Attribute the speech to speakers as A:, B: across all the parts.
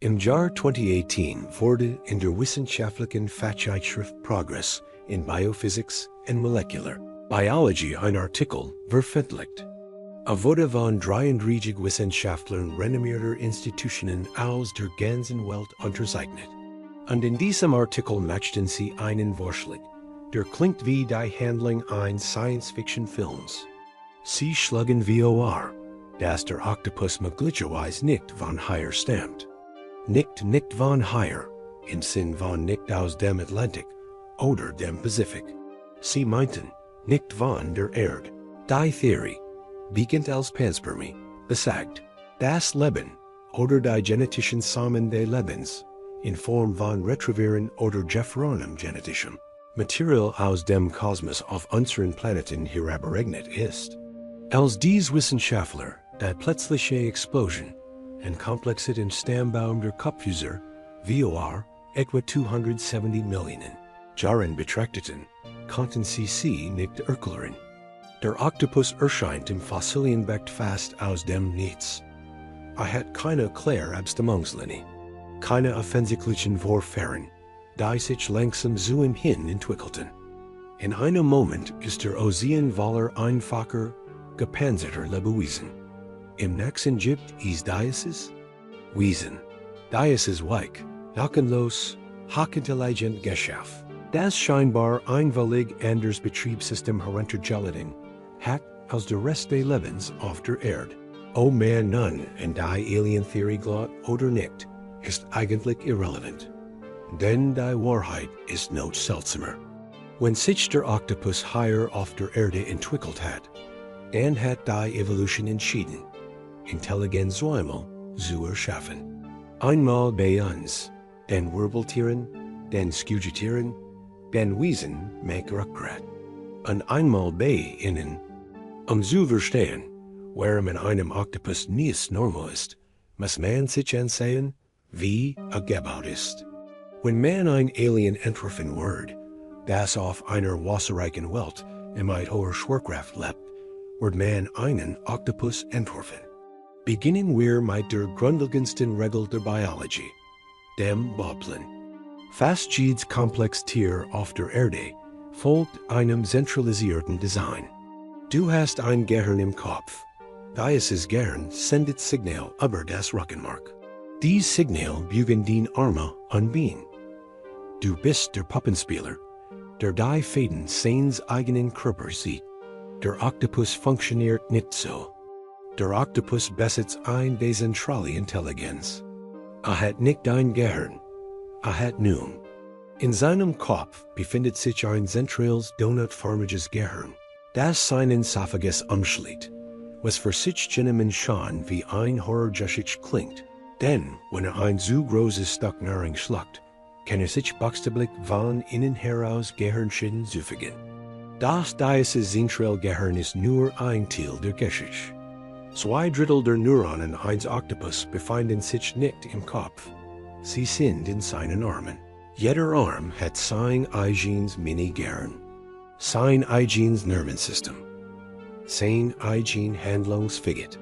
A: Im Jahr 2018 wurde in der wissenschaftlichen Fachzeitschrift Progress in Biophysics and Molecular Biology ein Artikel veröffentlicht. Wurde von 33 Wissenschaftlern renommierter Institutionen aus der ganzen Welt unterzeichnet. Und in diesem Artikel möchten sie einen Vorschlag, der klingt wie die Handlung eines Science-Fiction-Films. Sie schlagen vor, dass der Octopus möglicherweise nicht von hier stammt. Nicht von hier, im Sinn von nicht aus dem Atlantik oder dem Pazifik. Sie meinten, nicht von der Erde. Die Theorie beginnt als Panspermie, besagt, das Leben oder die genetischen Samen des Lebens in Form von retroviren oder gefrorenem genetischem Material aus dem Kosmos auf unseren Planeten herabgeregnet ist. Als dies Wissenschaftler die plötzliche Explosion en Komplexität im Stammbaum der Kopfüser vor etwa 270 Millionen Jahren betrachteten, konnten sie nicht erklären. Der Octopus erscheint im Fossilienbecken fast aus dem Nichts. Hat keine klare Abstammungslinie, keine offensichtlichen Vorfahren, die sich langsam zu ihm hin entwickelten. In einem Moment ist der Ozean voller einfacher, gepanzerter Lebewesen. Im nächsten gibt es dieses Wesen. Dieses weich, knochenlos, hochintelligent Geschöpf, das scheinbar ein völlig anderes Betriebssystem heruntergeladen hat als der Rest des Lebens auf der Erde. Ob man nun an die Alien-Theorie glaubt oder nicht, ist eigentlich irrelevant. Denn die Wahrheit ist noch seltsamer. Wenn sich der Octopus hier auf der Erde entwickelt hat, dann hat die Evolution entschieden, Intelligenz einmal zu erschaffen. Einmal bei uns, den Wirbeltieren, den Skugetieren, den Wesen mit Rückgrat. Und einmal bei ihnen. Zu verstehen, warum in einem Octopus nichts normal ist, muss man sich ansehen, wie gebaut ist. Wenn man ein Alien entwerfen wird, das auf einer wasserreichen Welt mit hoher Schwerkraft lebt, wird man einen Octopus entwerfen. Beginnen wir mit der grundlegendsten Regel der Biologie, dem Bauplan. Fast jedes komplexe Tier auf der Erde folgt einem zentralisierten Design. Du hast ein Gehirn im Kopf. Dieses Gehirn sendet Signal über das Rückenmark. Dies Signal bügen die Arme und Beine. Du bist der Puppenspieler, der die Fäden seines eigenen Körpers sieht. Der Octopus funktioniert nicht so. Der Octopus besitzt eine dezentrale Intelligenz. Hat nicht ein Gehirn. Hat nun. In seinem Kopf befindet sich ein zentrales donutförmiges Gehirn, das seinen Esophagus umschließt, was für sich genommen schon wie ein Horrorgeschichte klingt. Denn wenn ein zu großes Stück Nahrung schluckt, kann sich buchstäblich von innen heraus Gehirnschäden zufügen. Das zentrale Gehirn ist nur ein Teil der Geschichte. 2/3 der Neuronen eines Octopus befinden sich nicht im Kopf. Sie sind in seinen Armen. Jeder Arm hat sein eigenes Mini-Gehirn, sein eigenes Nervensystem, sein eigenes Handlungsfähigkeit.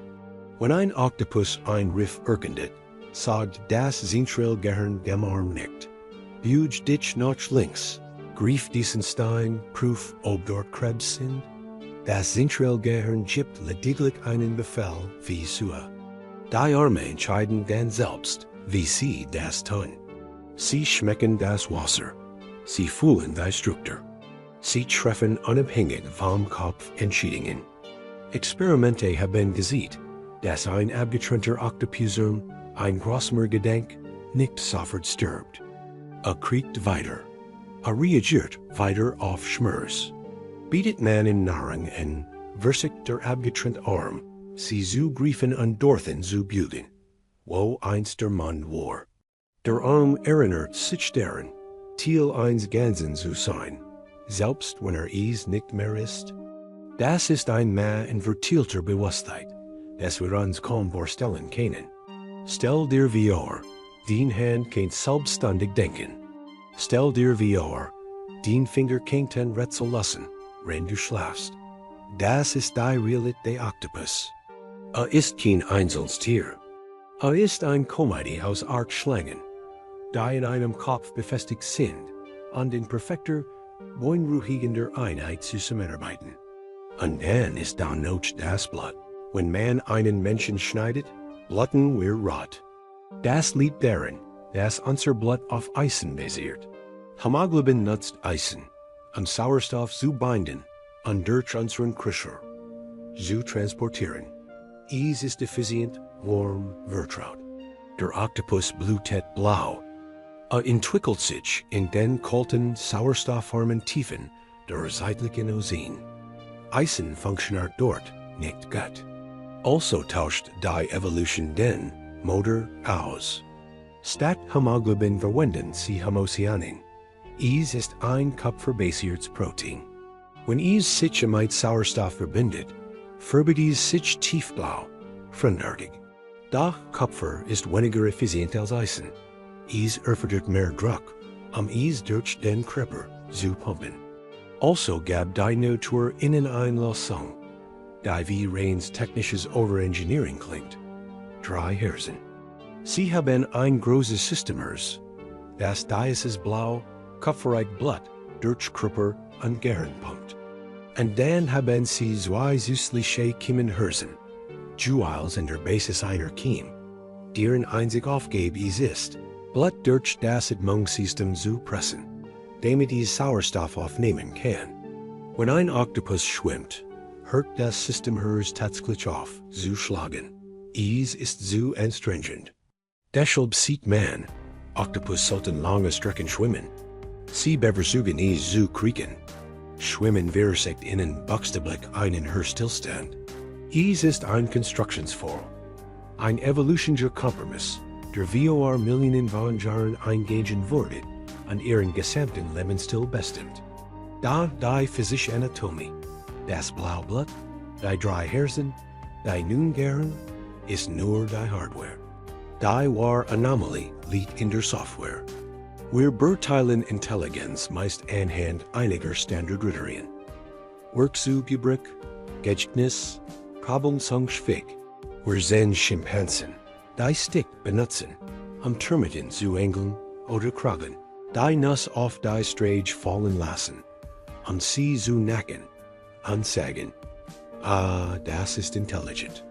A: Wenn ein Octopus ein Riff erkennt, sagt das zentrale Gehirn dem Arm nicht. Büg dich nach links, griff diesen Stein, prüf, ob dort Krebs sind. Das zentrale Gehirn gibt lediglich einen Befehl wie zu. Die Arme entscheiden dann selbst, wie sie das tun. Sie schmecken das Wasser. Sie fühlen die Struktur. Sie treffen unabhängig vom Kopf Entscheidungen. Experimente haben gesehen, dass ein abgetrennter Octopusarm, ein Großmürgedenk, nicht sofort stirbt. Kriegt weiter. Reagiert weiter auf Schmerz. Bietet man in Nahrung en, versigt der abgetrennte Arm, sie zu griefen und dorthin zu bügeln, wo einst der Mann war. Der Arm erinnert sich daran, Teil eines Ganzen zu sein, selbst wenn es nicht mehr ist. Das ist ein mehr invertierter Bewusstheit, das wir uns kaum vorstellen können. Stell dir vor, dein Hand kann selbstständig denken. Stell dir vor, dein Finger kann ein Rätsel lassen, wenn du schlafst. Das ist die Realität des Octopus. Ist kein einzelnes Tier. Ist ein Komödie aus Art Schlangen, die in einem Kopf befestigt sind, und den perfekter, wohnruhigender Einheit zusammenarbeiten. Und dann ist da noch das Blut. Wenn man einen Menschen schneidet, bluten wir rot. Das liegt darin, dass unser Blut auf Eisen basiert. Hämoglobin nutzt Eisen, und Sauerstoff zu binden, und durch unseren Körper zu transportieren. Eis ist effizient, warm, vertraut. Der Octopus blutet blau. Entwickelt sich in den kalten, sauerstoffarmen Tiefen der seitlichen Ozean. Eisen funktioniert dort nicht gut. Also tauscht die Evolution den Motor aus. Statt Hämoglobin verwenden sie Hämocyanin. Eis ist ein kupferbasiertes Protein. Wenn Eis sich mit Sauerstoff verbindet, wird es sich tiefblau, fremdartig. Doch Kupfer ist weniger effizient als Eisen. Eis erfordert mehr Druck, Eis durch den Körper zu pumpen. Also gab die Natur ihnen eine Lösung, die wie reins technisches Overengineering klingt. 3 Herzen. Sie haben ein großes System, das dieses blau, kupferreich Blut durch Körper und Gehirn pumpt. Und dann haben sie zwei süßliche Kiemenhörsen, Jewels in der Basis einer Kiem, deren einzig Aufgabe ist, Blut durch das Atmungssystem zu pressen, damit es Sauerstoff aufnehmen kann. Wenn ein Octopus schwimmt, hört das System tatsächlich auf zu schlagen. Eis ist zu anstrengend. Deshalb sieht man, Octopus sollten lange Strecken schwimmen. Sie bevorzugen es zu kriechen. Schwimmen versagt ihnen buchstäblich einen Stillstand. Eis ist ein Konstruktionsfall, ein evolutionärer Kompromiss, der vor Millionen von Jahren eingehen wurde und ihren gesamten Lebensstil bestimmt. Da die physische Anatomie, das Blaublut, die 3 Herzen, die nun Gehirn, ist nur die Hardware. Die wahre Anomalie liegt in der Software. Wir beurteilen Intelligenz meist anhand einiger Standardkriterien. Worksugebruch, Gedächtnis, Problemlösungsfähig. Wir sehen Schimpansen, die Stick benutzen, Termiten zu engeln oder kragen, die Nuss auf die Strage fallen lassen, sie zu nacken, sagen, das ist intelligent.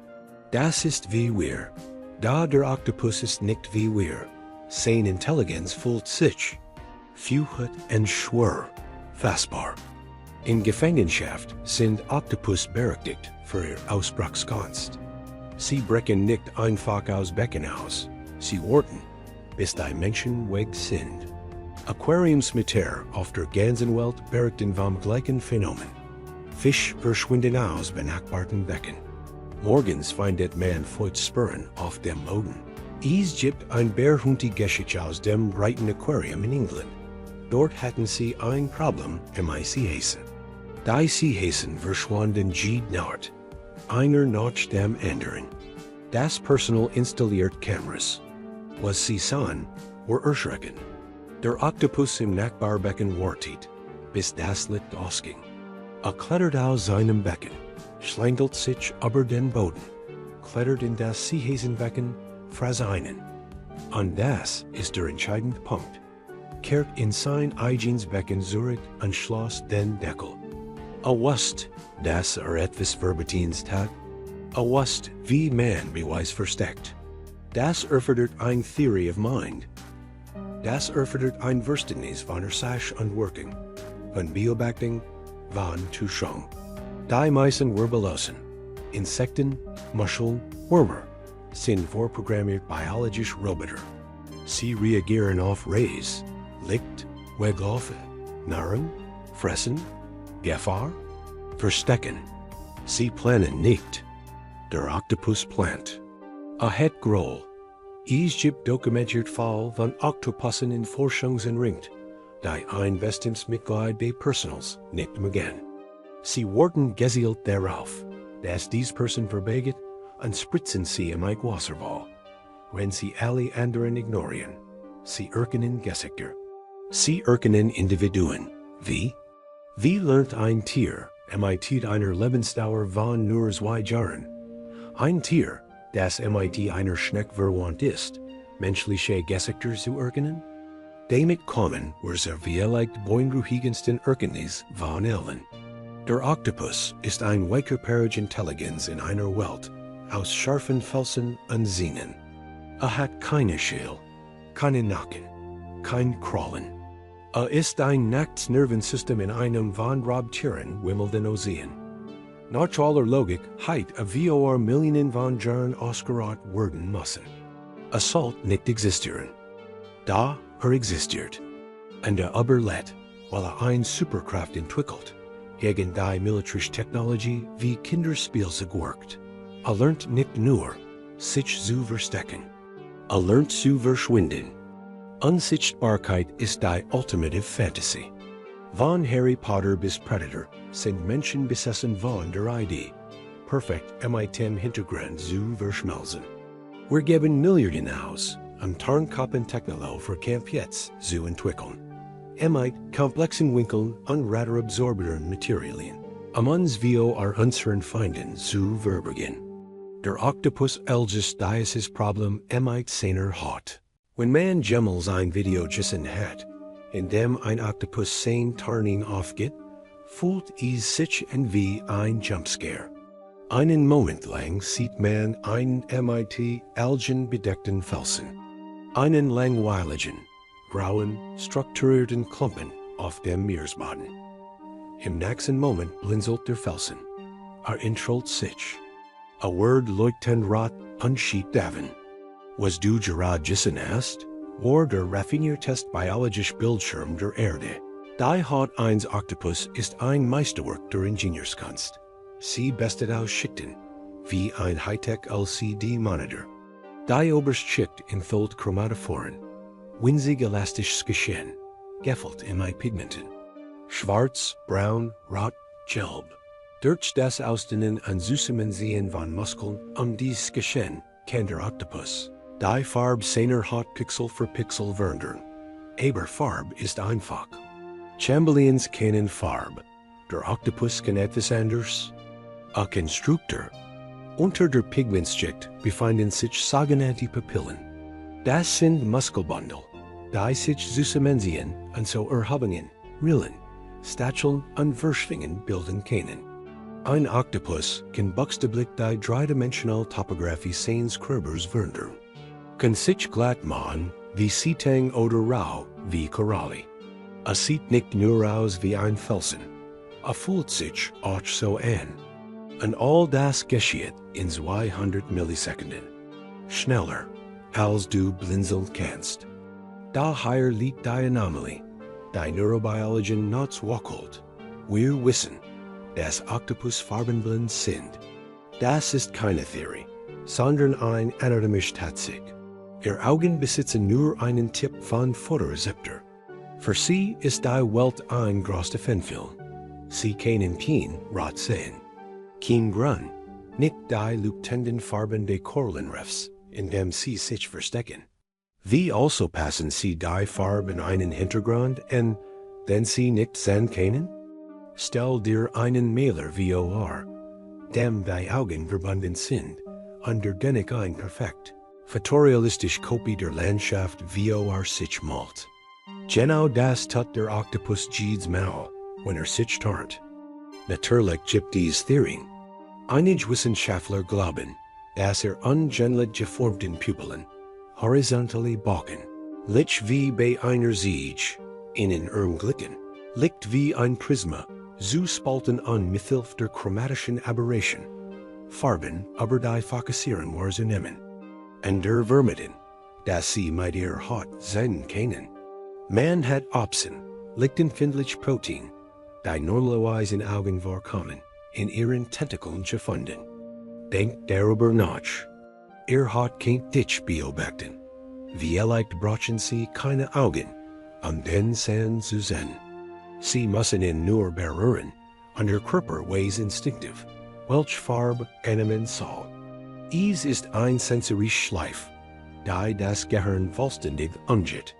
A: Das ist wie wir. Da der Octopus ist nicht wie wir, sein Intelligenz fühlt sich, fühlt und schwer, fassbar. In Gefangenschaft sind Octopus berechtigt für ihr Ausbruchskunst. Sie brechen nicht einfach aus Becken aus, sie warten, bis die Menschen weg sind. Aquariumsmeter auf der ganzen Welt berichten vom gleichen Phänomen. Fisch verschwinden aus benachbarten Becken. Morgens findet man Feuchtspüren auf dem Boden. Es gibt ein Bärhunti-Geschichte aus dem Brighton Aquarium in England. Dort hatten sie ein Problem im Seehäsen. Die Seehäsen verschwanden jede Nacht, einer nach dem anderen. Das Personal installiert Kameras. Was sie sahen, war erschreckend. Der Octopus im Nachbarbecken wartet, bis das Licht ausging. Klettert aus seinem Becken, schlängelt sich über den Boden, klettert in das Seehäsenbecken, fraß einen. Und das ist der entscheidende Punkt. Kehrt in sein eigenes Becken zurück und schloss den Deckel. Wusst, dass etwas Verbatins tat. Wusst, wie man Beweis versteckt. Das erfordert ein Theory of Mind. Das erfordert ein Verständnis von Sache und Working, von Beobachtung, von Tuschung. Die meisten Wirbellosen, Insekten, Muscheln, Würmer, sind vorprogrammiert biologische Roboter. Sie reagieren auf Rays, Licht, Weglaufen, Nahrung, Fressen, Gefahr, Verstecken. Sie planen nicht. Der Octopus plant. Het Groll. Es gibt dokumentiert Fall von Octopussen in Forschungseinrichtung, die ein Bestimmungsmitglied bei Personals nicht mögen. Sie warten gezielt darauf, dass dies Person verbeget und spritzen sie im Wasserball. Wenn sie alle anderen ignorieren, sie erkennen Gesichter. Sie erkennen Individuen. Wie? Wie lernt ein Tier mit einer Lebensdauer von nur 2 Jahren? Ein Tier, das MIT einer Schneck ist, menschliche Gesichter zu erkennen? Damit kommen wir zur vielleicht beunruhigendsten Erkenntnis von allen. Der Octopus ist ein weichgefährliche Intelligenz in einer Welt aus scharfen Felsen und Sehnen. Hat keine Schäl, keine Nacken, kein Krallen. Ist ein nacktes Nervensystem in einem von Raubtieren wimmelnden Ozean. Nach aller Logik heit vor Millionen von Jahren ausgerot werden müssen. Sollte nicht existieren. Da existiert. Und aber let, weil eine Superkraft entwickelt, gegen die militärische Technologie wie Kinderspielzeug wirkt. Lernt nicht nur, sich zu verstecken. Lernt zu verschwinden. Unsichtbarkeit ist die ultimative Fantasy. Von Harry Potter bis Predator sind Menschen besessen von der Idee, perfekt mit dem Hintergrund zu verschmelzen. Wir geben Milliarden aus, Tarnkapentechnologie für Camp jetzt zu entwickeln. Mit komplexen Winkeln und radarabsorbenden Materialien, uns unseren Feinden zu verbergen. Der Octopus elges dieses Problem mit seiner Haut. Wenn man jemals ein Video gesehen hat, in dem ein Octopus sein Tarning aufgeht, fühlt es sich wie ein Jumpscare. Einen Moment lang sieht man einen mit Algen bedeckten Felsen. Einen langweiligen, grauen, strukturierten Klumpen auf dem Meeresboden. Im nächsten Moment blinzelt der Felsen. Entrollt sich. Word leuchtend rot und schiet davon. Was du gerade gesehen hast, war der raffinierteste biologische Bildschirm der Erde. Die Haut eines Octopus ist ein Meisterwerk der Ingenieurskunst. Sie besteht aus Schichten, wie ein Hightech LCD-Monitor. Die oberste Schicht enthält Chromatophoren, winzig elastisches Geschehen, gefüllt mit Pigmenten. Schwarz, braun, rot, gelb. Durch das Ausdehnen und Zusammensehen von Muskeln dieses Geschehen kann der Octopus die Farbe seiner Haut Pixel für Pixel verändern. Aber Farbe ist einfach. Chameleons kennen Farbe. Der Octopus kann etwas anderes. Ein Konstruktor. Unter der Pigmentschicht befinden sich sogenannte Papillen. Das sind Muskelbündel, die sich zusammenziehen und so Erhebungen, Rillen, Stacheln und Verschwingen bilden können. Ein Octopus kann buchstäblich die dreidimensionale Topographie seines Körpers verändern. Kann sich glatt machen wie Seetang oder rau wie Koralle. Sieht nicht nur aus wie ein Felsen. Fühlt sich auch so an. Und all das geschieht in 200 Millisekunden. Schneller, als du blinzeln kannst. Daher liegt die Anomalie, die Neurobiologin Nuts wackelt. Wir wissen, dass Octopus farbenblind sind. Das ist keine Theorie, sondern ein anatomische Tatsache. Ihr Augen besitzen nur einen Typ von Photorezeptor. Für sie ist die Welt ein großer Fanfilm. Sie können kein Rot sehen. Kein Grund, nicht die leuchtenden Farben der Korallenriffs, in dem sie sich verstecken. Wie also passen sie die Farbe in einen Hintergrund, und den sie nicht sehen können? Stell dir einen Mähler vor, dem die Augen verbunden sind, und der dennoch ein perfekt, fotorealistische Kopie der Landschaft vor sich malt. Genau das tut der Octopus jedes Mal, wenn sich tarnt. Natürlich gibt es Theorien. Einige Wissenschaftler glauben, dass ungeniert geformten Pupillen, horizontale Balken, licht wie bei einer Siege, innen Glicken, liegt wie ein Prisma, zu spalten an mithilfe der chromatischen Aberration, Farben aber die fokussieren wahrzunehmen. Und der Vermitten, dass sie mit ihrer Haut sehen können. Man hat Opsen, lichtempfindliche Protein, die normalerweise in Augen vorkommen, in ihren Tentakeln gefunden. Denkt darüber nach. Ihr Haut kennt dich beobachten. Vielleicht brauchen sie keine Augen, den sehen zu sehen. Sie müssen ihn nur berühren, und ihr Körper weiß instinktiv, welche Farbe man soll. Es ist ein sensorischer Schleif, die das Gehirn vollständig umgeht.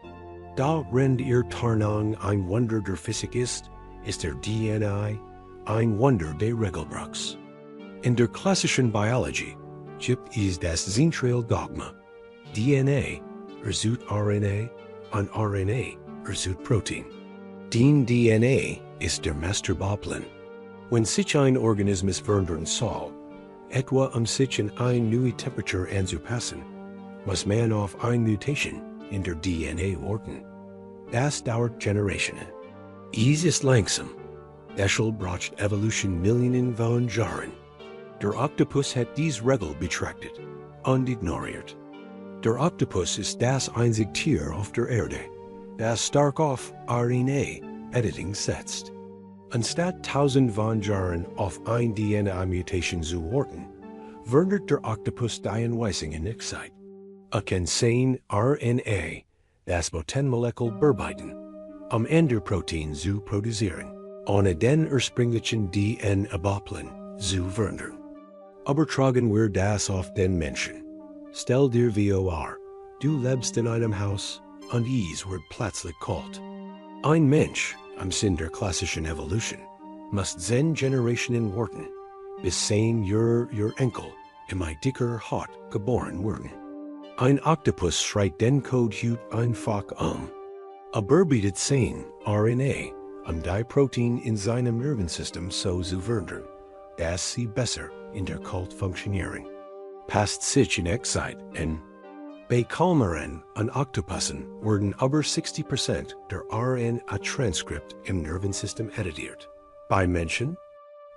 A: Da rennt ihr Tarnung ein Wunder der Physik ist der DNA ein Wunder der Regelbruchs. In der klassischen Biologie gibt es das Zentraldogma. DNA erzeugt RNA und RNA erzeugt Protein. Den DNA ist der Masterbauplan. Wenn sich ein Organismus verändern soll, etwa sich in eine neue Temperatur anzupassen, muss man auf eine Mutation in der DNA warten. Das dauert Generationen. Es ist langsam. Deshalb braucht Evolution Millionen von Jahren. Der Octopus hat diese Regel betrachtet und ignoriert. Der Octopus ist das einzige Tier auf der Erde, das stark auf RNA-Editing setzt. Anstatt 1000 von Jahren auf eine DNA-Mutation zu warten, wandert der Octopus die Anweisungen nicht Zeit. Kann sein RNA, das Botenmolekül bearbeiten, Ende Protein zu produzieren, ohne den ursprünglichen DNA-Bauplan zu verändern. Übertragen wir das auf den Menschen. Stell dir vor, du lebst in einem Haus und es wird plötzlich kalt. Ein Mensch, am Sinn der klassischen Evolution, muss 10 Generationen warten, bis sein ihr Enkel in ein dicker Haut geboren werden. Ein Octopus schreit den Code Hut einfach aber bietet sein RNA, die Protein in seinem Nervensystem so zu verändern, dass sie besser in der Kult funktionieren. Passt sich in Zeit in. Bei kalmeren und Octopussen werden über 60% der RNA-Transkript im Nervensystem editiert. Bei Menschen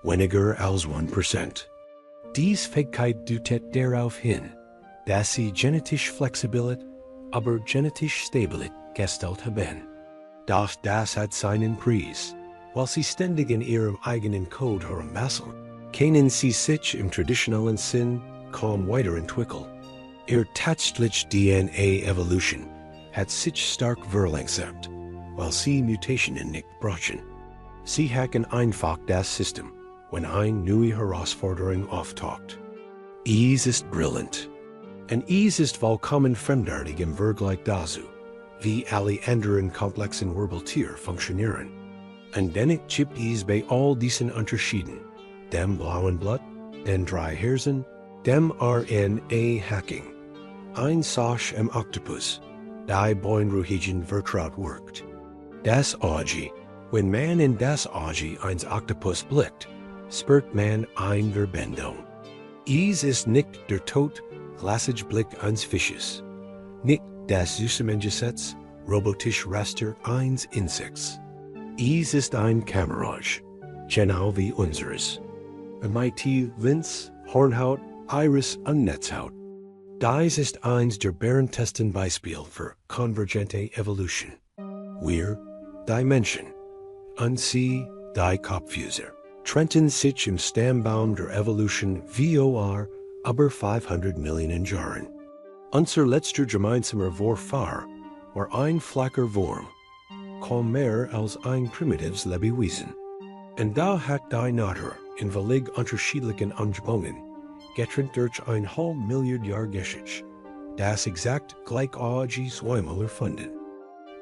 A: weniger als 1%. Diese Fähigkeit deutet darauf hin, dass sie genetisch flexibel, aber genetisch stabil gestellt haben. Doch das hat seinen Preis. Weil sie ständig in ihrem eigenen Code herumwasseln, können sie sich im traditionellen Sinn kaum weiterentwickeln. Tatsächlich DNA-Evolution hat sich stark verlangsamt, weil sie Mutationen nicht brauchen. Sie hacken einfach das System, wenn eine neue Herausforderung auftaucht. Es ist brillant. Und es ist vollkommen fremdartig im Vergleich dazu, wie alle anderen komplexen Wirbeltiere funktionieren. Und dennoch gibt es bei all diesen Unterschieden, dem blauen Blut, den 3 Hirsen, dem RNA-Hacking, ein Sache im Octopus, die Boinruhigen vertraut wirkt. Das Auge, wenn man in das Auge eines Octopus blickt, spürt man eine Verbindung. Es ist nicht der glassige Blick eines Fisches, nicht das Zusammengesetz, robotisch Raster eines Insekts. Es ist ein Camouflage, genau wie unseres. Mit Linz, Hornhaut, Iris und Netzhaut. Dies ist eins der berühmtesten Beispiele für konvergente Evolution. Wir, die Menschen, und sie, die Kopffüßer, trennten sich im Stammbaum der Evolution vor über 500 Millionen Jahren. Unser letzter gemeinsamer Vorfahr war ein flacher Wurm, kaum mehr als ein primitives Lebewesen. Und da hat die Natur in völlig unterschiedlichen Umgebungen, getrennt durch ein halb Milliard Jahre Geschichte, das exakt gleichartige Zweimal erfunden.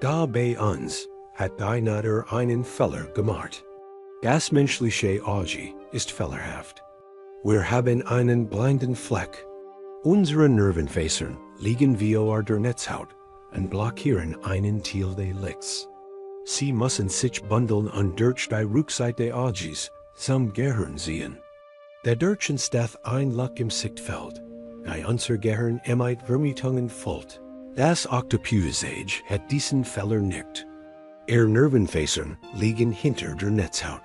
A: Da bei uns hat die Natur einen Fehler gemacht. Das menschliche Auge ist fehlerhaft. Wir haben einen blinden Fleck. Unsere Nervenfasern liegen vor der Netzhaut und blockieren einen Teil des Lichts. Sie müssen sich bundeln und durch die Rückseite des Auges zum Gehirn sehen. Dadurch entsteht ein Loch im Sichtfeld, da unser Gehirn mit Vermutungen füllt. Das Octopus-Age hat diesen Fehler nicht. Ihre Nervenfasern liegen hinter der Netzhaut.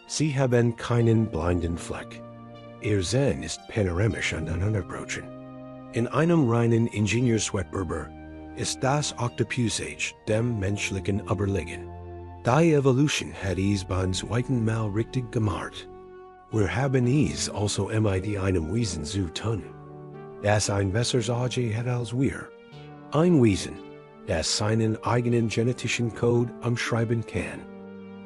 A: Sie haben keinen blinden Fleck. Ihr Sehen ist panoramisch und ununterbrochen. In einem reinen Ingenieurswettbewerb ist das Octopus-Age dem menschlichen überlegen. Die Evolution hat es beim zweiten Mal richtig gemacht. Wir haben es also mit einem Wesen zu tun, das ein besseres Auge hat als wir. Ein Wesen, das seinen eigenen genetischen Code umschreiben kann.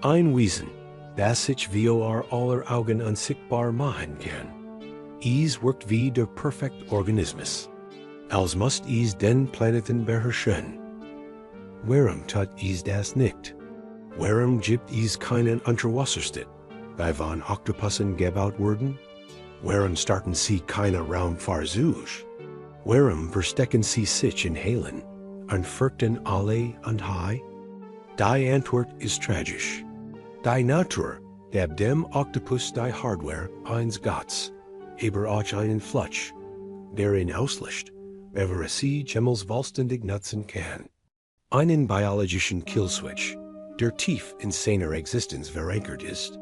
A: Ein Wesen, das sich vor aller Augen unsichtbar machen kann. Es wirkt wie der perfekte Organismus, als müsste es den Planeten beherrschen. Warum tut es das nicht? Warum gibt es keinen Unterwasserstadt, bei von Octopussen gebaut wurden? Waarom starten sie keine Raumfahrzuge? Waarom verstecken sie sich in Halen, und furchten alle und high? Die Antwort ist tragisch. Die Natur, dab dem Octopus die Hardware eins Gottes, aber auch einen Flutsch, der ihn auslicht, bever sie Gemmels vollständig nutzen kann. Einen biologischen Killswitch, der tief in seiner Existenz verankert ist.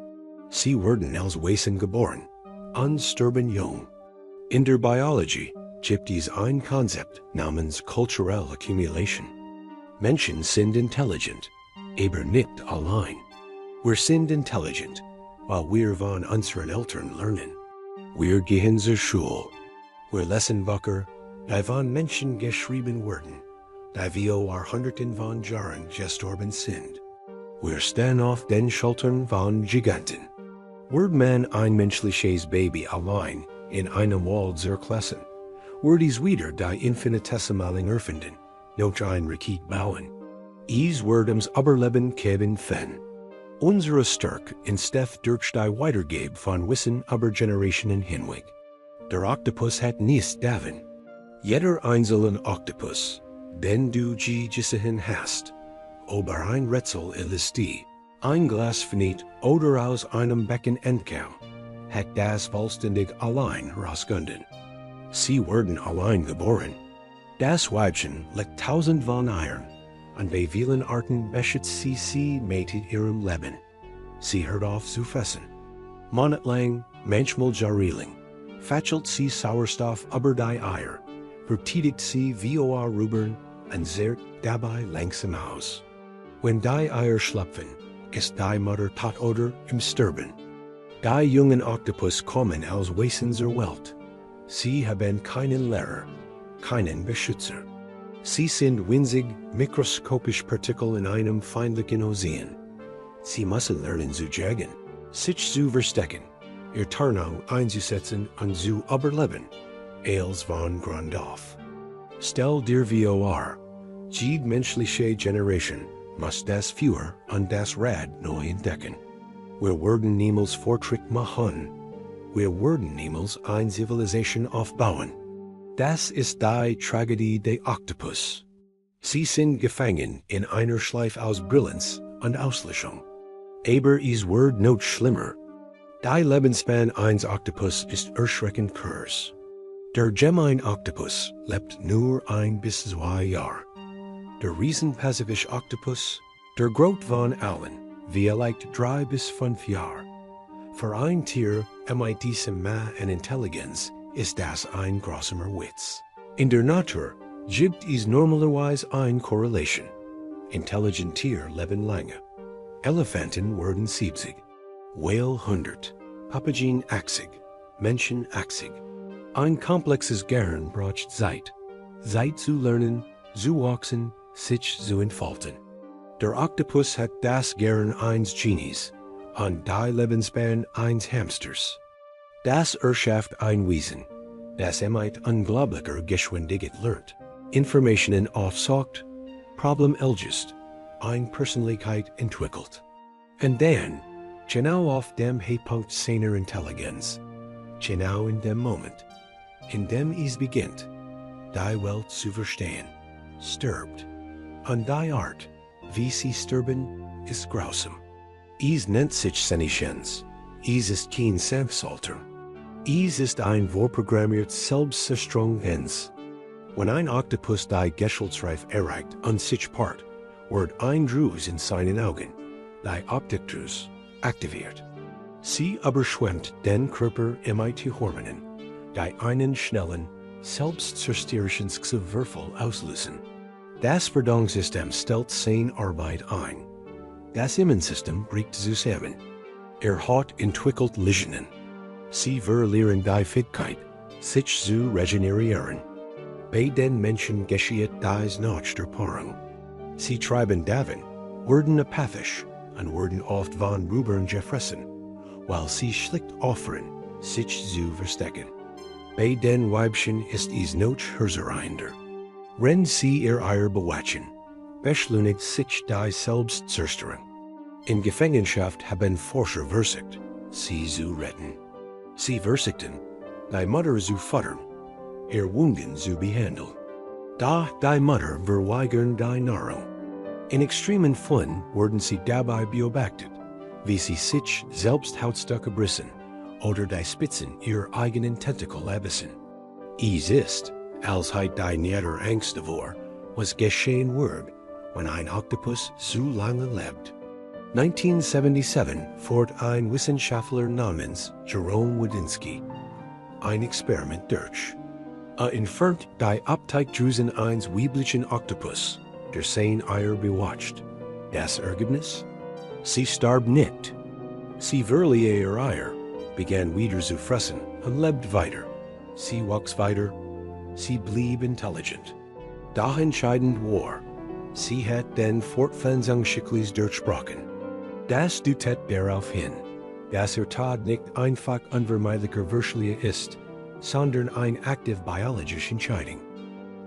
A: Sie werden als Wesen geboren, unsterben jung. In der Biologie gibt es ein Konzept namens Cultural Accumulation. Menschen sind intelligent, aber nicht allein. Wir sind intelligent, weil wir von unseren Eltern lernen. Wir gehen zur Schule. Wir lesen Bücher, die von Menschen geschrieben wurden, die wir Hunderten von Jahren gestorben sind. Wir stehen auf den Schultern von Giganten. Wird man ein menschliches Baby allein in einem Wald zerklassen, wird es wieder die infinitesimalen erfinden, noch ein Rakete bauen. Es wird ums Überleben kämpfen finden. Unsere Stärke in Steph durch die Weitergabe von Wissen über Generationen hinweg. Der Octopus hat nichts davon. Jeder einzelne Octopus, den du gesehen hast, ob ein Rätsel ist die, ein Glas verniet oder aus einem Becken entkam, hat das vollständig allein rausgefunden. Sie werden allein geboren. Das Weibchen legt 1000 von Eiern, und bei vielen Arten beschützt sie mit ihrem Leben. Sie hört auf zu fressen. Monatelang, manchmal jahrelang, fatschelt sie Sauerstoff über die Eier, verteidigt sie VOA rübern und zehrt dabei langsam aus. Wenn die Eier schlüpfen, ist die Mutter tot oder im Sterben. Die jungen Octopus kommen aus Wesen zur Welt. Sie haben keinen Lehrer, keinen Beschützer. Sie sind winzig, mikroskopisch Partikel in einem feindlichen Ozean. Sie müssen lernen zu jagen, sich zu verstecken, ihr Tarnau einzusetzen und zu überleben, als von Grund auf. Stell dir vor, jede menschliche Generation muss das Feuer und das Rad neu entdecken. Wir werden niemals Fortschritt machen. Wir werden niemals eine Zivilisation aufbauen. Das ist die Tragödie der Octopus. Sie sind gefangen in einer Schleife aus Brillanz und Auslöschung. Aber es wird noch schlimmer. Die Lebensspan eines Octopus ist erschreckend kurz. Der gemeine Octopus lebt nur 1 bis 2 Jahre. Der Riesenpazifische Octopus, der Grot von allen, vielleicht 3 bis 5 Jahre. Für ein Tier mit diesem Maß an Intelligenz ist das ein großer Witz. In der Natur gibt es normalerweise eine Korrelation. Intelligent Tiere leben lange. Elefanten werden 70, Whale 100, Papageien 80, Menschen 80. Ein komplexes Gehirn braucht Zeit. Zeit zu lernen, zu wachsen, sich zu entfalten. Der Octopus hat das Gehirn eines Genies und die Lebensspan eines Hamsters. Das erschafft ein Wesen, das mit unglaublicher Geschwindigkeit lernt, Informationen aufsaugt, Problem löst, eine Persönlichkeit entwickelt. Und dann, genau auf dem Höhepunkt seiner Intelligenz, genau in dem Moment, in dem es beginnt, die Welt zu verstehen, stirbt. Und die Art, wie sie sterben, ist grausam. Es nennt sich Senescence. Es ist kein Selbstsalter. Es ist ein vorprogrammiert Selbstzerstörungsens. Wenn ein Octopus die Geschlechtsreife erreicht und sich paart, wird ein Drus in seinen Augen, die Optikdrus, aktiviert. Sie überschwemmt den Körper mit Hormonen, die einen schnellen, selbstzerstörerischen Würfel auslösen. Das Verdauungssystem stellt seine Arbeit ein. Das Immunsystem bricht zusammen. Hat entwickelt Lesionen. Sie verlieren die Fähigkeit, sich zu regenerieren. Bei den Menschen geschieht dies nach der Paarung. Sie treiben davon, werden apathisch und werden oft von Rübern gefressen, weil sie schlicht aufhören, sich zu verstecken. Bei den Weibchen ist es noch herzerreichender. Wenn sie ihr Eier bewatchen, beschleunigt sich die Selbstzerstörung. In Gefangenschaft haben Forscher versucht, sie zu retten. Sie Versikten, die Mutter zu futtern, Wunden zu behandeln. Da die Mutter verweigern die Nahrung. In extremen Fun wurden sie dabei beobachtet, wie sie sich selbst Hautstücke brissen oder die Spitzen ihrer eigenen Tentakel abissen. Es ist, als hätte die Nieder Angst davor, was geschehen wird, wenn ein Octopus so lange lebt. 1977 führt ein Wissenschaftler namens Jerome Wodinsky ein Experiment durch. Entfernt die Abteikdrüsen eines weiblichen Octopus, der sein Eier bewacht. Das Ergebnis? Sie starb nicht. Sie verlieh ihr Eier, begann wieder zu fressen und lebt weiter. Sie wuchs weiter. Sie blieb intelligent. Doch entscheidend war, sie hat den Fortpflanzungszyklus durchbrochen. Das deutet darauf hin, dass Tod nicht einfach unvermeidlicher Verschleiß ist, sondern eine aktiv biologische Entscheidung.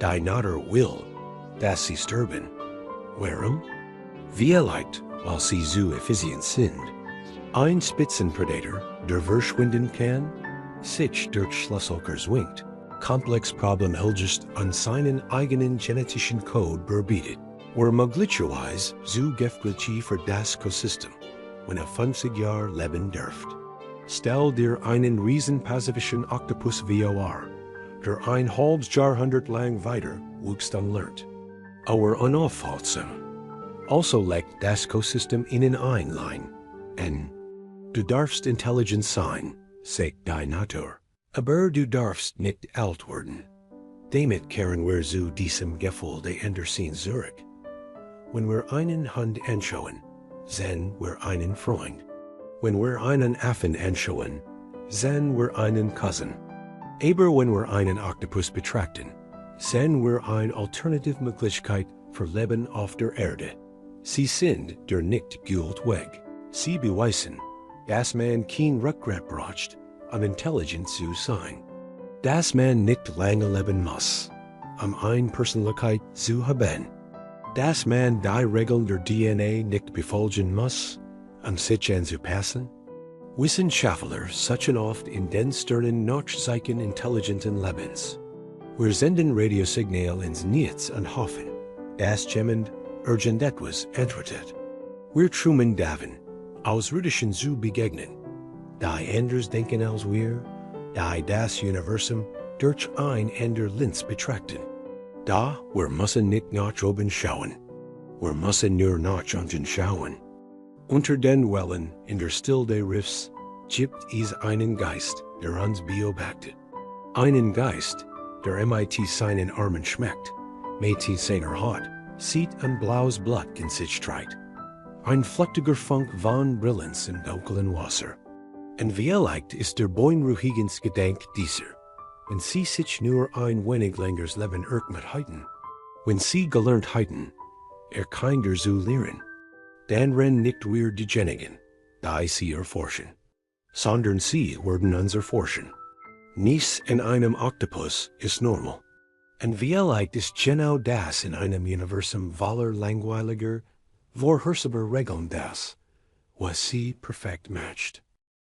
A: Die Natur will, dass sie sterben. Warum? Vielleicht, weil sie so effizient sind. Ein Spitzenpredator, der verschwinden kann, sich durch Schlüsselkers winkt, komplex Problem helst an seinen eigenen genetischen Code verbietet, war möglicherweise so giftig für das Ökosystem, wenn 50 Jahre leben dürft. Stell dir einen riesen pazifischen Octopus vor, der ein halbes Jahrhundert lang weiter wuchs und lernt. Aber unaufhaltsam. Also legt das Ökosystem ihnen ein, en du darfst intelligent sein, sagt die Natur. Aber du darfst nicht alt werden. Damit kehren wir zu diesem Gefühl der Andersehen zurück. Wenn wir einen Hund anschauen, sehen wir einen Freund. Wenn wir einen Affen anschauen, sehen wir einen Cousin. Aber wenn wir einen Octopus betrachten, sehen wir eine Alternativmöglichkeit für Leben auf der Erde. Sie sind der nicht Geld weg. Sie beweisen, dass man kein Rückgrat braucht, um intelligent zu sein. Dass man nicht lange leben muss, eine Persönlichkeit zu haben. Dass man die Regeln der DNA nicht befolgen muss, sich anzupassen. Wissenschaftler suchen oft in den Sternen nach solchen intelligenten Lebens. Wir senden Radiosignal ins Nichts und hoffen, dass jemand irgendetwas antwortet. Wir träumen davon, Außerirdischen zu begegnen, die anders denken als wir, die das Universum durch ein ander Linz betrachten. Da wir müssen nicht nach oben schauen, wir müssen nur nach unten schauen. Unter den Wellen in der Stille der Riffs gibt es einen Geist, der uns beobachtet. Einen Geist, der mit seinen Armen schmeckt, mit seiner Haut, sieht ein blaues Blatt in sich trägt. Ein flüchtiger Funk von Brillanz im dunklen Wasser. Und vielleicht ist der Boinruhigens Gedenk dieser, wenn sie sich nur ein wenig längers Leben mit heiten. Wenn sie gelernt heiten, kinder zu lehren. Dann rennen nicht wir diejenigen, die sie erforschen, sondern sie werden uns erforschen. Nichts in einem Octopus ist normal. Und vielleicht ist genau das in einem Universum voller langweiliger, vorhersehbarer Regeln das, was sie perfekt matcht.